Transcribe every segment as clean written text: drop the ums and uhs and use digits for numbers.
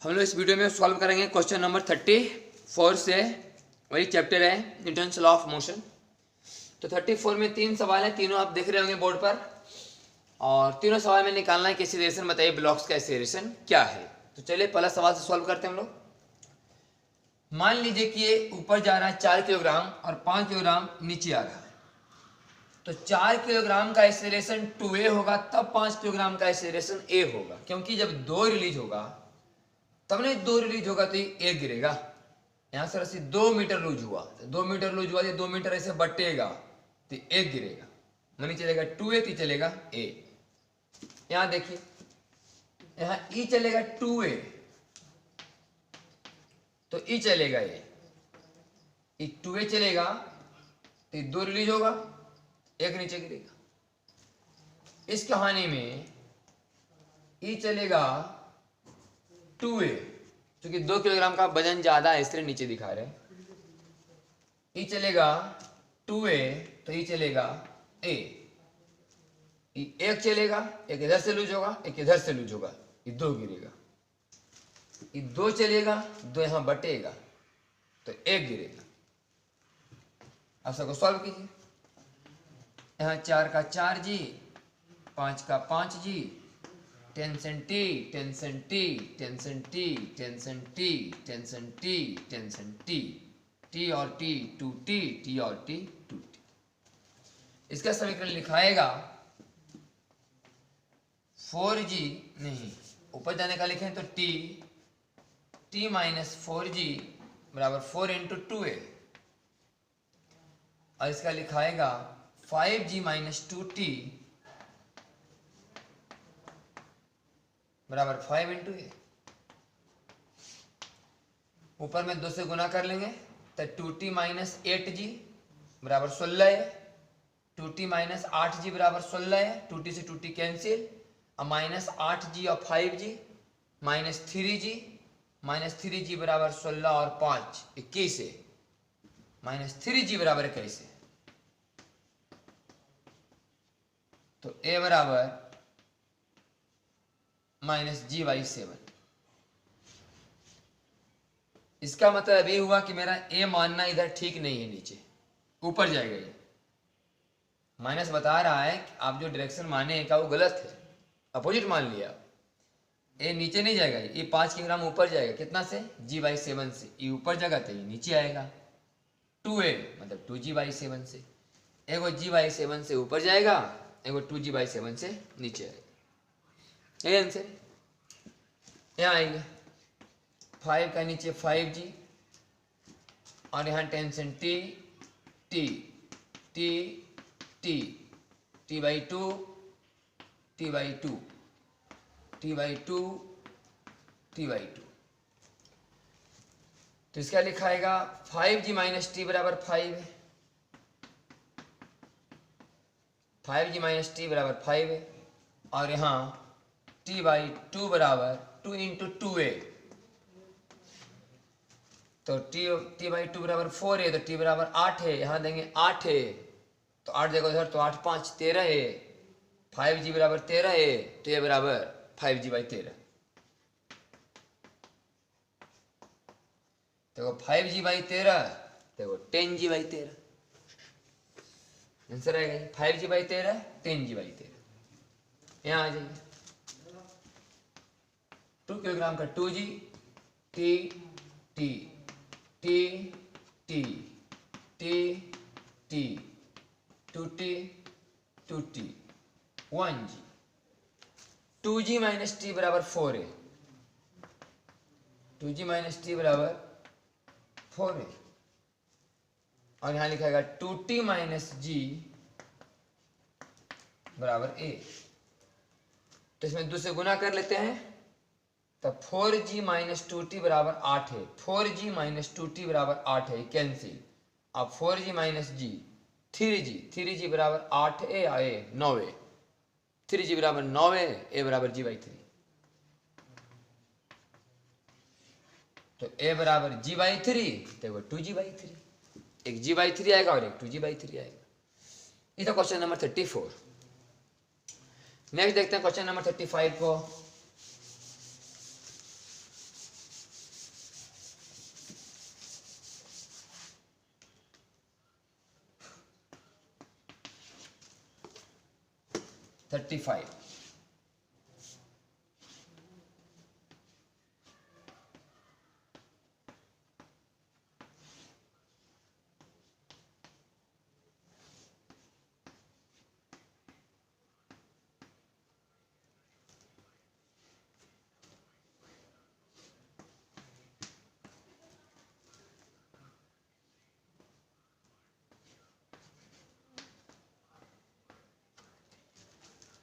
हम लोग इस वीडियो में सॉल्व करेंगे क्वेश्चन नंबर 34 से, वही चैप्टर है न्यूटन्स लॉ ऑफ मोशन। तो 34 में 3 सवाल है, तीनों आप देख रहे होंगे बोर्ड पर, और तीनों सवाल में निकालना है कि एक्सीलरेशन बताइए ब्लॉक्स का एक्सीलरेशन क्या है। तो चलिए पहला सवाल से सॉल्व करते हैं हम लोग। मान लीजिए कि ये ऊपर जा रहा है 4 किलोग्राम और 5 किलोग्राम नीचे आ रहा है, तो 4 किलोग्राम का एक्सीलरेशन 2a होगा, तब 5 किलोग्राम का एक्सीलरेशन a होगा, क्योंकि जब 2 रिलीज होगा तब नहीं 2 रिलीज होगा तो ये 1 गिरेगा। यहां से रस्सी 2 मीटर लूज हुआ, तो 2 मीटर लूज हुआ, ये 2 मीटर ऐसे बटेगा तो 1 गिरेगा, नहीं चलेगा 2a तो चलेगा a। यहां देखिए, यहां e चलेगा 2a तो e चलेगा ये 2a चलेगा तो 2 रिलीज होगा, 1 नीचे गिरेगा। इस कहानी में e चलेगा 2a, क्योंकि 2 किलोग्राम का वजन ज्यादा है इसलिए नीचे दिखा रहे हैं। e चलेगा 2a तो e चलेगा a, एक चलेगा, एक इधर से लूज होगा, एक इधर से लूज होगा, ये 2 गिरेगा। ये 2 चलेगा, 2 यहां बटेगा तो 1 गिरेगा। अब सबको सॉल्व कीजिए। यहाँ 4 का 4g, 5 का 5g, tension t, tension t, tension t, tension t, tension t, tension t, t और t 2t, t और t 2t। इसका समीकरण लिखाएगा 4g, नहीं ऊपर जाने का लिखें तो t माइनस 4g बराबर 4 इंटू 2a, और इसका लिखाएगा 5g माइनस 2t बराबर 5 इंटू ए। ऊपर में 2 से गुना कर लेंगे तो 2t माइनस 8g बराबर 16 है, 2t माइनस 8g बराबर 16 है, 2t से 2t कैंसिल, और माइनस 8g और 5g माइनस 3g बराबर 16 और 5 21 है, माइनस 3g बराबर 21 है। तो a बराबर माइनस g/7। इसका मतलब अभी हुआ कि मेरा a मानना इधर ठीक नहीं है, नीचे ऊपर जाएगा। ये माइनस बता रहा है कि आप जो डायरेक्शन माने का वो गलत है, अपोजिट मान लिया। a नीचे नहीं जाएगा, ये 5 किलोग्राम ऊपर जाएगा, कितना से g/7 से। ये ऊपर जाएगा तो ये नीचे आएगा 2a मतलब 2g/7 से। एगो g/7 से ऊपर जाएगा, एगो 2g/7 से नीचे आएगा। यही आंसर है। यहाँ आएगा 5 का नीचे 5g, और यहाँ tension t t/2 t/2 t/2 t/2। तो इसका लिखाएगा 5g माइनस टी बराबर 5 है, 5g माइनस टी बराबर 5 है, और यहाँ t/2 बराबर 2 इंटू 2a, तो t/2 बराबर 4 है, तो t बराबर 8 है, यहाँ देंगे 8 है तो 8 देखो इधर, तो 8 5 13 है, 5g बराबर 13 है, तो ये बराबर 5g/13। देखो 5g/13 देखो 10g/13 आंसर आएगा। 5g/13 10g/13। यहाँ आ जाइए 2 किलोग्राम का 2g, t t t t t t 2t 2t 1g, 2g minus T बराबर 4 है, 2g माइनस टी बराबर 4 है, और यहां लिखाएगा 2t माइनस g बराबर a। तो इसमें 2 से गुना कर लेते हैं, तब 4g माइनस 2t बराबर 8 है, 4g माइनस 2t बराबर 8 है, कैंसिल। अब 4g माइनस g 3g बराबर 8 है, a 9 है, 3g बराबर 9 है, a बराबर g/3। तो a बराबर g/3 देखो 2g/3, एक g/3 आएगा और एक 2g/3 आएगा। ये था क्वेश्चन नंबर 34। नेक्स्ट देखते हैं क्वेश्चन नंबर 35 को। 35।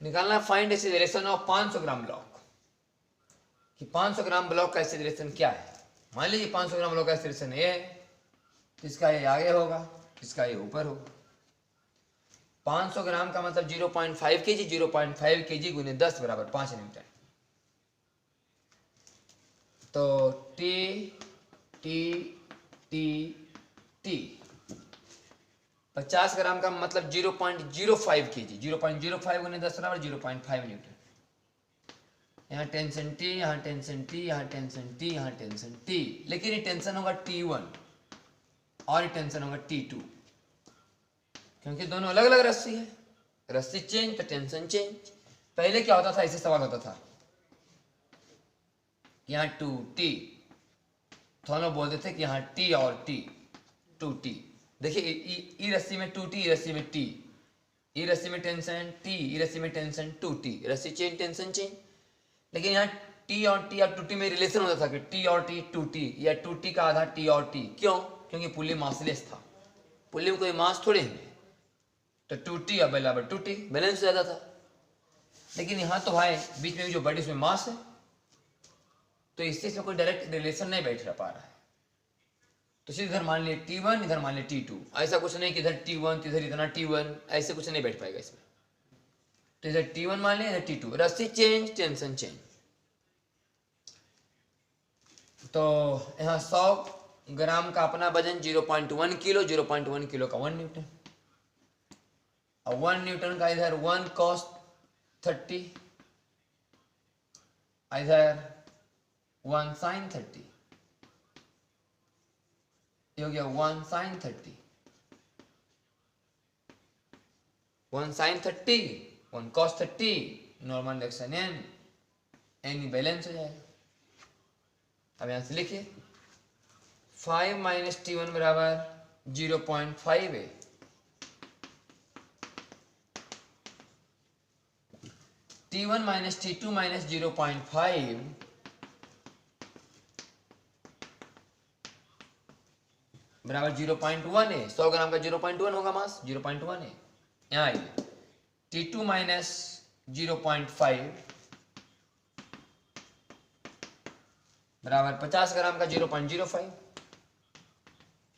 निकालना find acceleration of 500 gram block कि 500 ग्राम ब्लॉक का एक्सीलरेशन क्या है। मान लीजिए 500 ग्राम ब्लॉक का एक्सीलरेशन ये है, इसका ये आगे होगा, इसका ये ऊपर होगा। 500 ग्राम का मतलब 0.5 kg, 0.5 kg गुने 10 बराबर 5 न्यूटन। तो टी टी टी टी 50 ग्राम का मतलब 0.05 kg, 0.05 गुने 10 बराबर 0.5 न्यूटन। यहाँ टेंशन टी, यहाँ टेंशन टी, यहाँ टेंशन टी, यहाँ टेंशन टी, लेकिन ये टेंशन होगा T1 और ये टेंशन होगा T2, क्योंकि दोनों अलग अलग रस्सी है। रस्सी चेंज तो टेंशन चेंज। पहले क्या होता था, ऐसे सवाल होता था, यहाँ 2T, दोनों बोलते थे कि यहाँ T और T, 2T। देखिए ई रस्सी में 2T, ई रस्सी में T, ई रस्सी में टेंशन T, ई रस्सी में टेंशन 2T, रस्सी चेंज टेंशन चेंज। लेकिन यहाँ T और T और 2T में रिलेशन होता था कि T और T 2T या 2T का आधा T और T। क्यों? क्योंकि पुल्ली मासलेस था, पुल्ली में कोई मास थोड़े नहीं, तो 2T और बराबर 2T बैलेंस हो जाता था। लेकिन यहाँ तो भाई बीच में जो बड़ी उसमें मास है, तो इससे कोई डायरेक्ट रिलेशन नहीं बैठ पा रहा है। तो सिर्फ इधर मान लिए T1, इधर मान लिए T2, ऐसा कुछ नहीं कि इधर T1 इधर इतना T1, ऐसे कुछ नहीं बैठ पाएगा इसमें। तो इधर T1 मान लिया, इधर T2, रस्सी चेंज टेंशन चेंज। तो यहाँ 100 ग्राम का अपना वजन 0.1 किलो, 0.1 किलो का 1 न्यूटन, और 1 न्यूटन का इधर 1 cos 30, इधर 1 sin 30, ये हो गया 1 sin 30, 1 sin 30, 1 cos 30, normal reaction N balance हो जाएगा। अब यहां से लिखिए 5 माइनस T1 बराबर 0.5 है, T1 माइनस T2 माइनस 0.5 बराबर 0.1 है। 100 ग्राम का 0.1 होगा मास, 0.1 है। यहाँ आइए T2 माइनस 0.5 बराबर 50 ग्राम का 0.05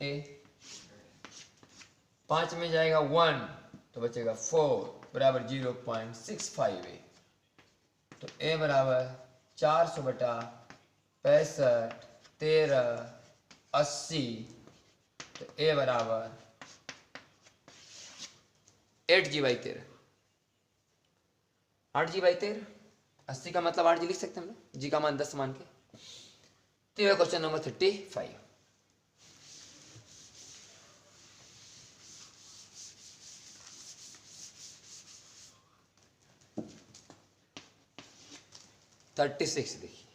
ए, 5 में जाएगा 1 तो बचेगा 4 बराबर 0.65 ए। तो ए बराबर 400 बटा 65 13 80, तो ए बराबर 8G/13, 8G/13, 80 का मतलब 8G लिख सकते हैं हम लोग, जी का मान 10 मान के। तो यह क्वेश्चन नंबर 35। देखिए,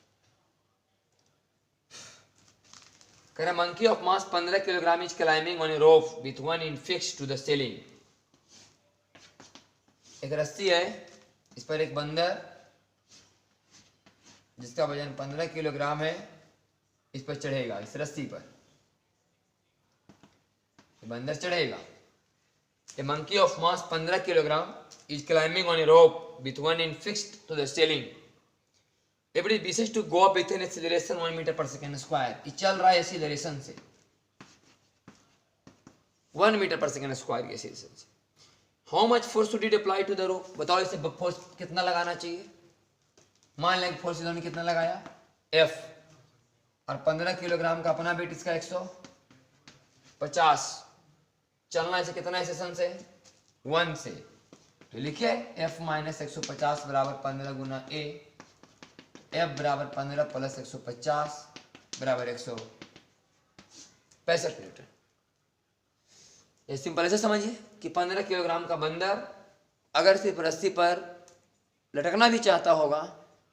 कह रहा monkey of mass 15 kilogram is climbing on a rope with one end fix to the ceiling. एक रस्सी है, इस पर एक बंदर जिसका वजन 15 किलोग्राम है, इस पर चढ़ेगा, इस रस्सी पर बंदर चढ़ेगा। A monkey of mass 15 kilogram is climbing on a rope with one in fixed to the ceiling. It is wishes to go up with an acceleration 1 meter per second square। ये चल रहा है एक्सीलरेशन से 1 metre per second square के acceleration से। How much force should it apply to the rope, बताओ इसे force कितना लगाना चाहिए। मान लें फोर्स इन्होंने कितना लगाया F, और 15 किलोग्राम का अपना वेट इसका 150, चलना इसे कितना एक्सेशन से 1 से। तो लिखिए F माइनस 150 बराबर 15 गुना A, F बराबर 15 प्लस 150 बराबर 165 न्यूटन। ये सिंपल ऐसे समझिए कि 15 किलोग्राम का बंदर अगर सिर्फ रस्सी पर लटकना भी चाहता होगा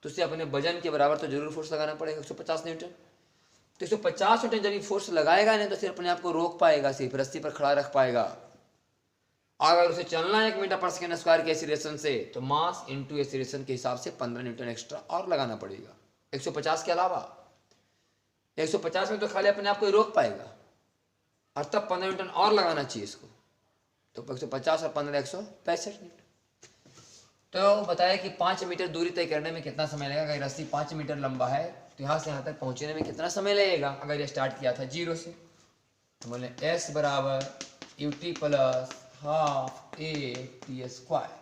तो उसे अपने वजन के बराबर तो जरूर फोर्स लगाना पड़ेगा, 150 न्यूटन। तो 150 न्यूटन जब ये फोर्स लगाएगा नहीं तो फिर अपने आप को रोक पाएगा, सिर्फ रस्सी पर खड़ा रख पाएगा। अगर उसे चलना है 1 मीटर पर सेकेंड स्क्वायर के एक्सीलरेशन से तो मास इंटू एक्सीलरेशन के हिसाब से 15 न्यूटन एक्स्ट्रा और लगाना पड़ेगा 150 के अलावा। 150 में तो खाली अपने आप को ही रोक पाएगा और तब 15 न्यूटन और लगाना चाहिए इसको। तो 150 और 15 165 न्यूटन। तो बताया कि 5 मीटर दूरी तय करने में कितना समय लगेगा। अगर रस्सी 5 मीटर लंबा है तो यहाँ से यहाँ तक पहुँचने में कितना समय लगेगा। अगर ये स्टार्ट किया था 0 से तो बोले S बराबर ut plus half a t square,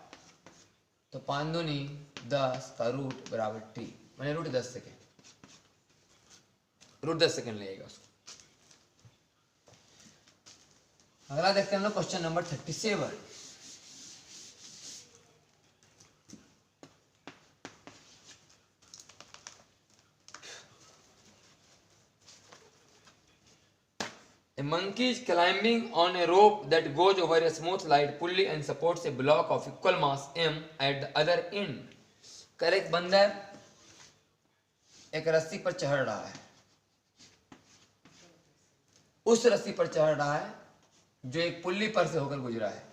तो 5 दूनी 10 का रूट बराबर t, मैंने रूट 10 सेकेंड, रूट 10 सेकेंड लगेगा उसको। अगला देखते हैं हम लोग question number 37। A monkey is climbing on a rope that goes over a smooth light pulley and supports a block of equal mass m at the other end. कर एक बंदर एक रस्सी पर चढ़ रहा है, उस रस्सी पर चढ़ रहा है जो एक पुल्ली पर से होकर गुजरा है।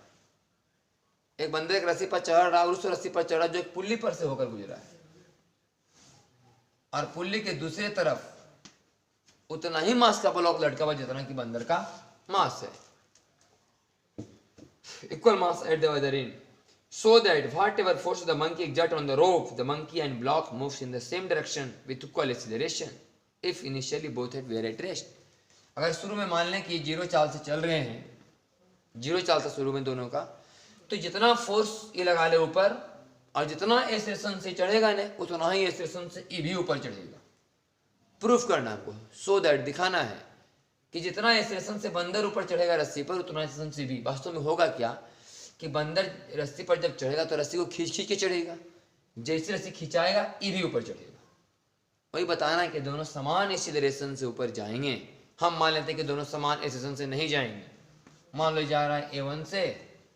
एक बंदर एक रस्सी पर चढ़ रहा है और उस रस्सी पर चढ़ा जो एक पुल्ली पर से होकर गुजरा है, और पुल्ली के दूसरे तरफ उतना ही मास का ब्लॉक लटका हुआ जितना कि बंदर का मास है। Equal mass at the other and, so that whatever force the monkey exert on the rope, the monkey and block moves in the same direction with equal acceleration if initially both had were at rest. अगर शुरू में मान लें कि 0 चाल से चल रहे हैं, 0 चाल था शुरू में दोनों का, तो जितना फोर्स ये लगा ले ऊपर और जितना एक्सेलरेशन से चढ़ेगा ना उतना ही एक्सेलरेशन से ये भी ऊपर चढ़ेगा। प्रूफ करना हमको, सो दैट दिखाना है कि जितना एक्सेलरेशन से बंदर ऊपर चढ़ेगा रस्सी पर उतना एक्सेलरेशन से भी। वास्तव में होगा क्या कि बंदर रस्सी पर जब चढ़ेगा तो रस्सी को खींच खींच के चढ़ेगा, जैसे रस्सी खिंचाएगा ये भी ऊपर चढ़ेगा। वही बताना है कि दोनों समान एक्सीलरेशन से ऊपर जाएंगे। हम मान लेते हैं कि दोनों समान एक्सीलरेशन से नहीं जाएंगे। मान लो जा रहा है A1 से,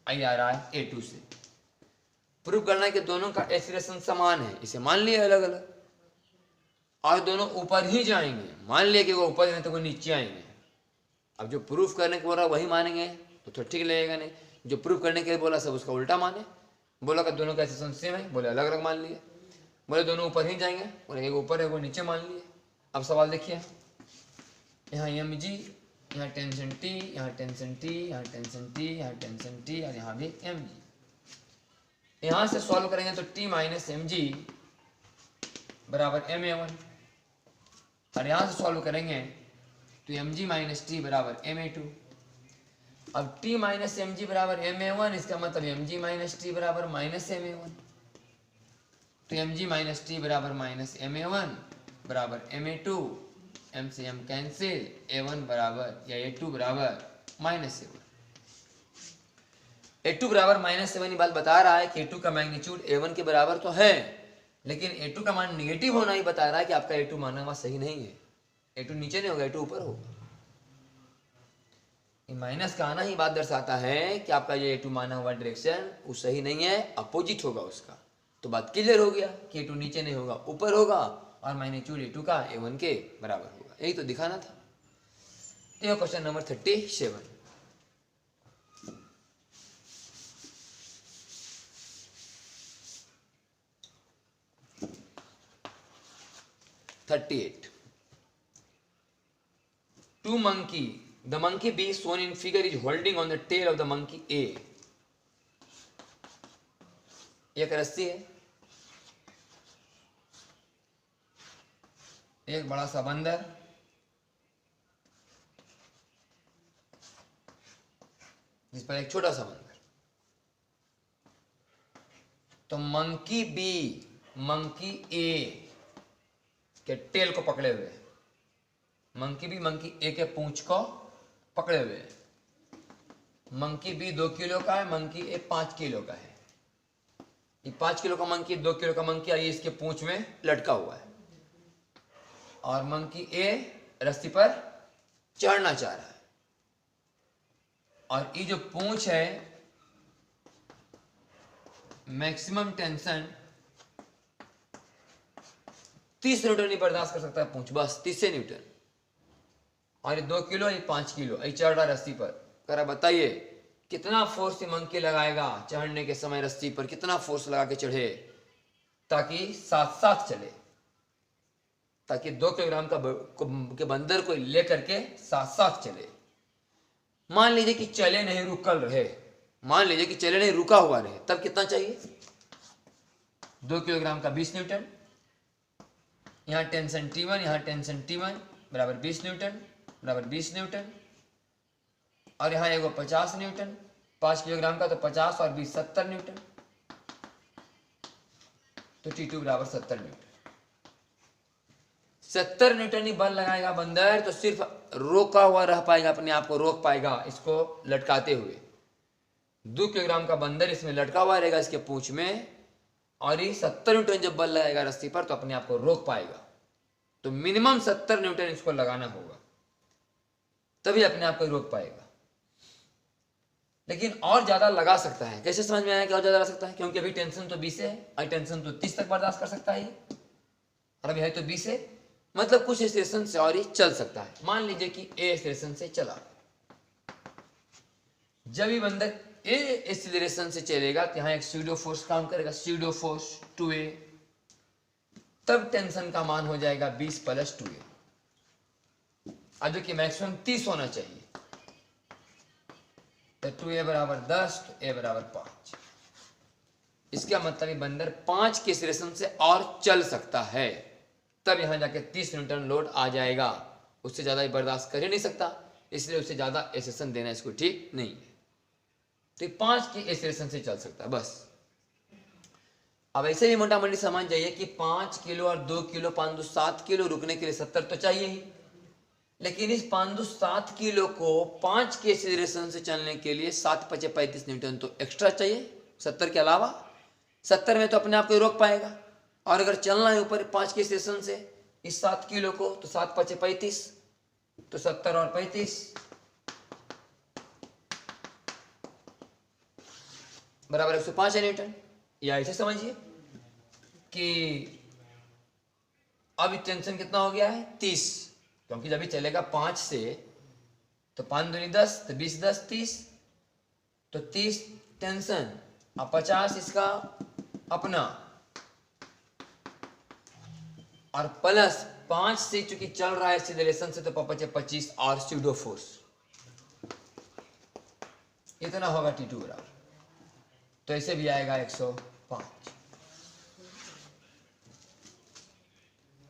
आई आ रहा है A2 से। प्रूफ करना है कि दोनों का एक्सीलरेशन समान है, इसे मान लिया अलग अलग, और दोनों ऊपर ही जाएंगे। मान लिया कि वो ऊपर नहीं तो वो नीचे आएंगे। अब जो प्रूफ करने को बोल रहा वही मानेंगे तो ठीक लगेगा, नहीं जो प्रूफ करने के लिए बोला सब उसका उल्टा माने। बोला कि दोनों का एक्सेलरेशन सेम है, बोले अलग अलग मान लिए। बोले दोनों ऊपर ही जाएंगे, बोले एक ऊपर है वो नीचे मान लिए। अब सवाल देखिए, यहाँ mg, यहाँ टेंशन t, यहाँ टेंशन t, यहाँ टेंशन t, यहाँ टेंशन t और यहाँ भी mg। यहाँ से सॉल्व करेंगे तो t माइनस mg बराबर ma1, और यहाँ से सॉल्व करेंगे तो mg माइनस t बराबर ma2। अब t माइनस mg बराबर ma1, इसका मतलब mg माइनस t बराबर माइनस ma1। तो mg माइनस t बराबर माइनस ma1 बराबर ma2, m से m कैंसिल, a1 बराबर या a2 बराबर माइनस a1। a2 बराबर माइनस a1 बात बता रहा है कि a2 का मैग्नीट्यूड a1 के बराबर तो है, लेकिन a2 का मान निगेटिव होना ही बता रहा है कि आपका a2 माना हुआ सही नहीं है। a2 नीचे नहीं होगा, a2 ऊपर होगा। माइनस का आना ही बात दर्शाता है कि आपका ये a2 माना हुआ डायरेक्शन वो सही नहीं है, अपोजिट होगा उसका। तो बात क्लियर हो गया कि a2 नीचे नहीं होगा, ऊपर होगा, और मैग्नीट्यूड a2 का a1 के बराबर होगा। यही तो दिखाना था। ये question number 37। Two monkey. The monkey B shown in figure is holding on the tail of the monkey A. एक रस्सी है, एक बड़ा सा बंदर, जिस पर एक छोटा सा बंदर। तो मंकी बी मंकी ए के टेल को पकड़े हुए, मंकी बी मंकी ए के पूंछ को पकड़े हुए। मंकी बी 2 किलो का है, मंकी ए 5 किलो का है। ये 5 किलो का मंकी, 2 किलो का मंकी, और ये इसके पूंछ में लटका हुआ है, और मंकी ए रस्सी पर चढ़ना चाह रहा है। और ये जो पूंछ है, मैक्सिमम टेंशन 30 न्यूटन ही बर्दाश्त कर सकता है पूंछ, बस 30 न्यूटन। और ये 2 किलो, ये 5 किलो, ये चढ़ रहा है रस्सी पर। करा बताइए कितना फोर्स ये मंकी लगाएगा चढ़ने के समय रस्सी पर, कितना फोर्स लगा के चढ़े ताकि साथ साथ चले, ताकि 2 किलोग्राम के बंदर को लेकर के साथ साथ चले। मान लीजिए कि चले नहीं, रुकल रहे, मान लीजिए कि चले नहीं, रुका हुआ रहे, तब कितना चाहिए? 2 किलोग्राम का 20 न्यूटन, यहाँ टेंशन T1, यहाँ टेंशन T1 बराबर 20 न्यूटन बराबर 20 न्यूटन, और यहाँ एगो 50 न्यूटन, 5 किलोग्राम का तो 50 और 20 70 न्यूटन, तो T2 बराबर 70 न्यूटन। 70 न्यूटन ही बल लगाएगा बंदर तो सिर्फ रोका हुआ रह पाएगा, अपने आप को रोक पाएगा इसको लटकाते हुए। 2 किलोग्राम का बंदर इसमें लटका हुआ रहेगा इसके पूंछ में, और ये 70 न्यूटन जब बल लगाएगा रस्सी पर तो अपने आप को रोक पाएगा। तो मिनिमम 70 न्यूटन इसको लगाना होगा, तभी अपने आप को रोक पाएगा। लेकिन और ज्यादा लगा सकता है, कैसे समझ में आया कि और ज्यादा लगा सकता है? क्योंकि अभी टेंशन तो 20 है, और टेंशन तो 30 तक बर्दाश्त कर सकता है, और अभी है तो 20 है, मतलब कुछ स्टेशन से और ही चल सकता है। मान लीजिए कि ए स्टेशन से चला, जब ये बंदर ए एक्सीलरेशन से चलेगा तो यहाँ एक स्यूडो फोर्स काम करेगा, स्यूडो फोर्स 2a, तब टेंशन का मान हो जाएगा 20 + 2a, और जो कि मैक्सिमम 30 होना चाहिए, तो 2a बराबर 10 तो a बराबर 5। इसका मतलब ये बंदर 5 के एक्सीलरेशन से और चल सकता है, तब यहां जाके 30 न्यूटन लोड आ जाएगा। उससे ज्यादा ही बर्दाश्त कर ही नहीं सकता, इसलिए उससे ज्यादा एक्सीलरेशन देना इसको ठीक नहीं है। तो 5 के एक्सीलरेशन से चल सकता है बस। अब ऐसे भी मोटा मोटी समझ जाइए कि 5 किलो और 2 किलो 5 × 7 किलो, रुकने के लिए 70 तो चाहिए ही, लेकिन इस 5 × 7 किलो को 5 के एक्सीलरेशन से चलने के लिए 7 × 5 = 35 न्यूटन तो एक्स्ट्रा चाहिए 70 के अलावा। 70 में तो अपने आप को रोक पाएगा, और अगर चलना है ऊपर 5 के स्टेशन से इस 7 किलो को, तो 7 × 5 = 35, तो 70 और 35 बराबर 105 न्यूटन। या ऐसे समझिए कि अब टेंशन कितना हो गया है? 30, क्योंकि जब भी चलेगा 5 से तो 5 दूनी 10, तो 20 10 30, तो 30 टेंशन और 50 इसका अपना, और प्लस 5 से चूंकि चल रहा है एक्सीलरेशन से तो 25 और स्यूडो फोर्स, इतना होगा T2 बराबर। तो ऐसे भी आएगा 105।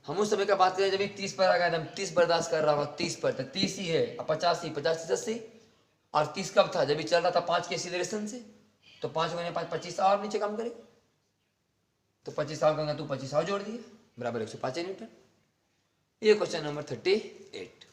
हम उस समय का बात करें जब 30 पर आ गया, एकदम 30 बर्दाश्त कर रहा होगा, 30 पर, तो 30 ही है, 50 ही, 50 80, और 30 कब था? जब भी चल रहा था 5 के एक्सीलरेशन से, तो 5 × 5 25 और नीचे काम करेगा, तो 25 और करेंगे तो 25 और जोड़ दिए, बराबर 105 न्यूटन। ये क्वेश्चन नंबर 38।